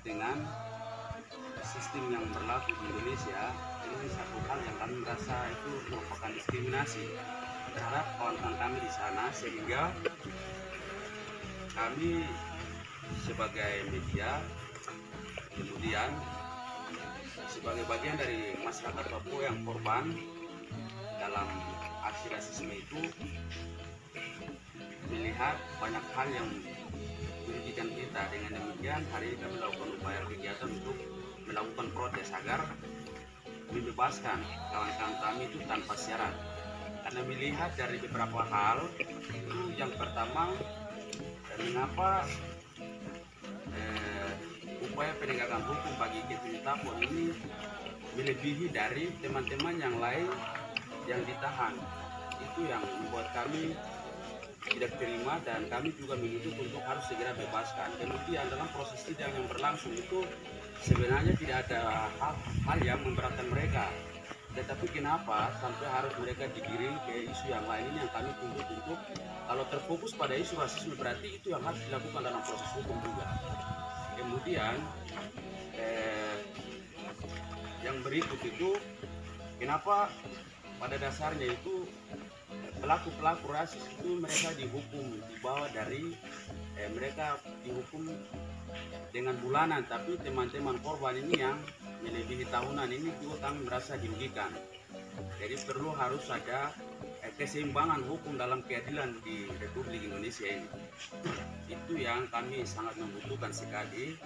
dengan sistem yang berlaku di Indonesia, ini satu hal yang kami merasa itu merupakan diskriminasi terhadap kawan-kawan kami di sana, sehingga kami sebagai media, kemudian sebagai bagian dari masyarakat Papua yang korban dalam aksi rasisme itu, melihat banyak hal yang merugikan kita. Dengan demikian, hari ini kami melakukan upaya kegiatan untuk melakukan protes agar membebaskan kawan-kawan kami itu tanpa syarat. Karena melihat dari beberapa hal, itu yang pertama, mengapa upaya penegakan hukum bagi Kevin Tapon ini melebihi dari teman-teman yang lain yang ditahan. Itu yang membuat kami tidak terima, dan kami juga menuntut untuk harus segera bebaskan. Kemudian dalam proses sidang yang berlangsung itu sebenarnya tidak ada hal yang memberatkan mereka, tetapi kenapa sampai harus mereka digiring ke isu yang lain? Ini yang kami tuntut untuk, kalau terfokus pada isu rasisme berarti itu yang harus dilakukan dalam proses hukum juga. Kemudian yang berikut itu, kenapa pada dasarnya itu pelaku-pelaku rasis itu mereka dihukum di bawah dari mereka dihukum dengan bulanan, tapi teman-teman korban ini yang melebihi tahunan, ini juga kami merasa dirugikan. Jadi perlu harus ada keseimbangan hukum dalam keadilan di Republik Indonesia ini. Itu yang kami sangat membutuhkan sekali.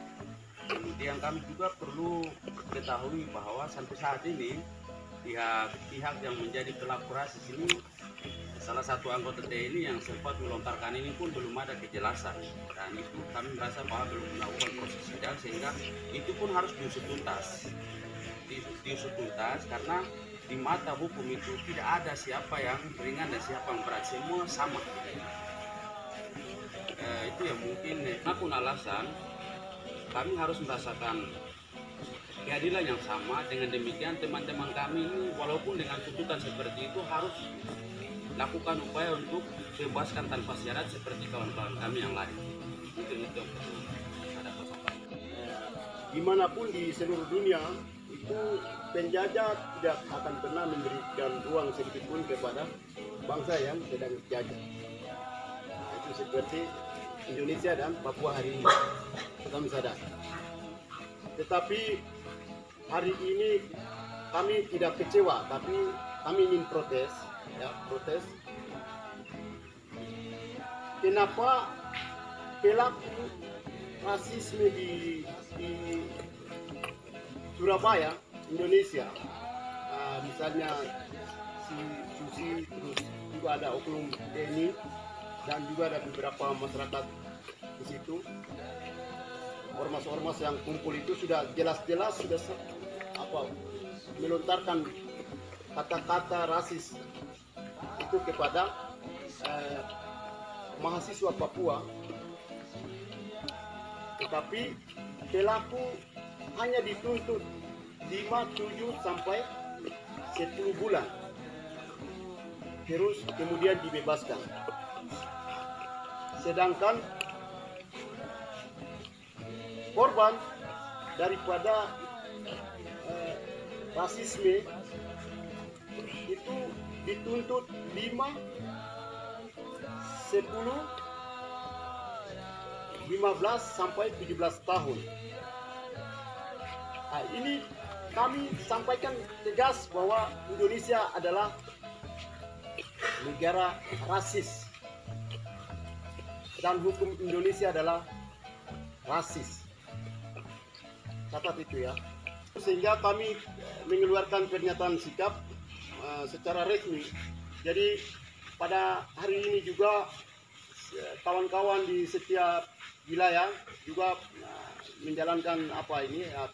Kemudian kami juga perlu ketahui bahwa sampai saat ini pihak yang menjadi pelaku rasis ini, salah satu anggota TNI yang sempat melontarkan ini pun belum ada kejelasan, dan itu kami merasa bahwa belum melakukan proses sidang, sehingga itu pun harus diusut tuntas. Diusut tuntas karena di mata hukum itu tidak ada siapa yang ringan dan siapa yang berat, semua sama. Itu yang mungkin apapun alasan kami harus merasakan keadilan yang sama. Dengan demikian teman-teman kami ini walaupun dengan tuntutan seperti itu harus lakukan upaya untuk bebaskan tanpa syarat seperti kawan-kawan kami yang lain. Mungkin itu yang perlu ada persoalan. Dimanapun di seluruh dunia itu penjajah tidak akan pernah memberikan ruang sedikit pun kepada bangsa yang sedang dijajah. Nah, itu seperti Indonesia dan Papua hari ini, kami sadar. Tetapi hari ini kami tidak kecewa, tapi kami ingin protes. Ya, protes. Kenapa pelaku rasisme di Surabaya, Indonesia, misalnya si Susi, terus juga ada oknum TNI, dan juga ada beberapa masyarakat di situ, ormas-ormas yang kumpul itu sudah jelas-jelas sudah melontarkan kata-kata rasis itu kepada mahasiswa Papua, tetapi pelaku hanya dituntut 5, 7 sampai 10 bulan, terus kemudian dibebaskan. Sedangkan korban daripada rasisme itu dituntut 5, 10, 15 sampai 17 tahun. Nah, ini kami sampaikan tegas bahwa Indonesia adalah negara rasis dan hukum Indonesia adalah rasis. Catat itu ya. Sehingga kami mengeluarkan pernyataan sikap secara resmi. Jadi pada hari ini juga kawan-kawan di setiap wilayah juga menjalankan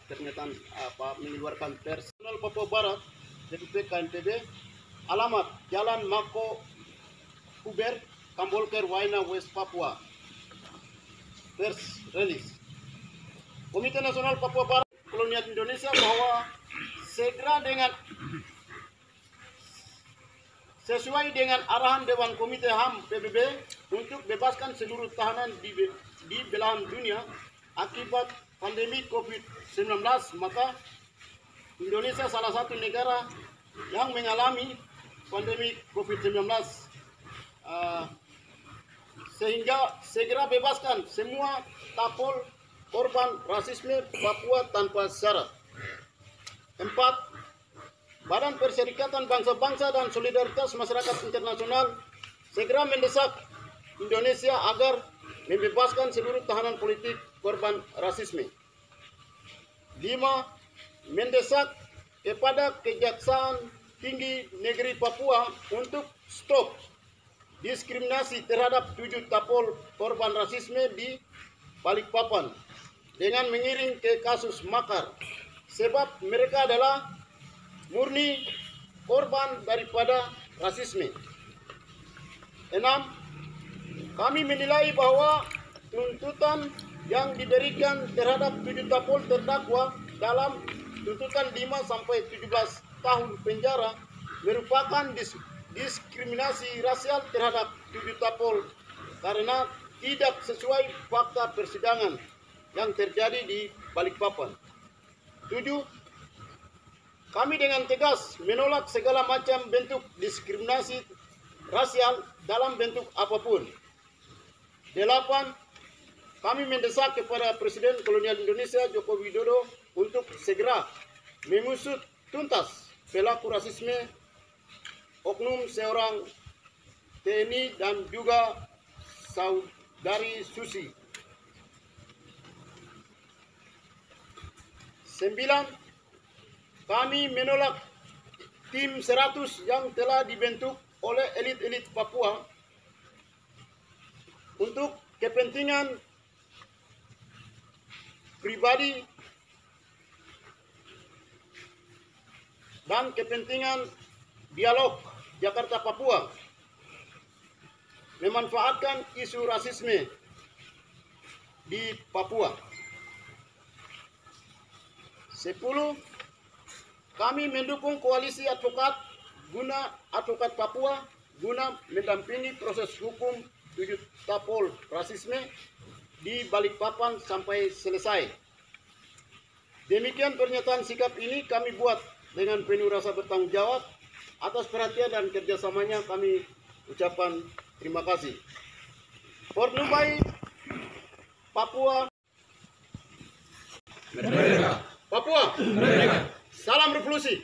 pernyataan mengeluarkan pers. Papua Barat, DPP KNPB, alamat Jalan Mako Kuber, Kambolker, Waina, West Papua. Pers rilis. Komite Nasional Papua Barat Kolonial Indonesia bahwa segera sesuai dengan arahan Dewan Komite HAM PBB untuk bebaskan seluruh tahanan di belahan dunia akibat pandemi COVID-19, maka Indonesia salah satu negara yang mengalami pandemi COVID-19, sehingga segera bebaskan semua tapol korban rasisme Papua tanpa syarat. 4. Badan Perserikatan Bangsa-Bangsa dan Solidaritas Masyarakat Internasional segera mendesak Indonesia agar membebaskan seluruh tahanan politik korban rasisme. 5. Mendesak kepada Kejaksaan Tinggi Negeri Papua untuk stop diskriminasi terhadap 7 tapol korban rasisme di Balikpapan dengan mengiring ke kasus makar, sebab mereka adalah murni korban daripada rasisme. 6. Kami menilai bahwa tuntutan yang diberikan terhadap 7 tapol terdakwa dalam tuntutan 5 sampai 17 tahun penjara merupakan diskriminasi rasial terhadap 7 tapol karena tidak sesuai fakta persidangan yang terjadi di Balikpapan. 7. Kami dengan tegas menolak segala macam bentuk diskriminasi rasial dalam bentuk apapun. 8. Kami mendesak kepada Presiden Kolonial Indonesia Joko Widodo untuk segera mengusut tuntas pelaku rasisme oknum seorang TNI dan juga saudari Susi. 9. Kami menolak tim 100 yang telah dibentuk oleh elit-elit Papua untuk kepentingan pribadi dan kepentingan dialog Jakarta-Papua, memanfaatkan isu rasisme di Papua. 10. Kami mendukung koalisi advokat Papua guna mendampingi proses hukum 7 tapol rasisme di Balikpapan sampai selesai. Demikian pernyataan sikap ini kami buat dengan penuh rasa bertanggung jawab. Atas perhatian dan kerjasamanya kami ucapkan terima kasih. Pornubai Papua Merdeka. Papua Merdeka. Salam revolusi.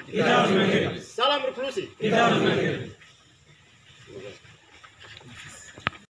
Salam revolusi.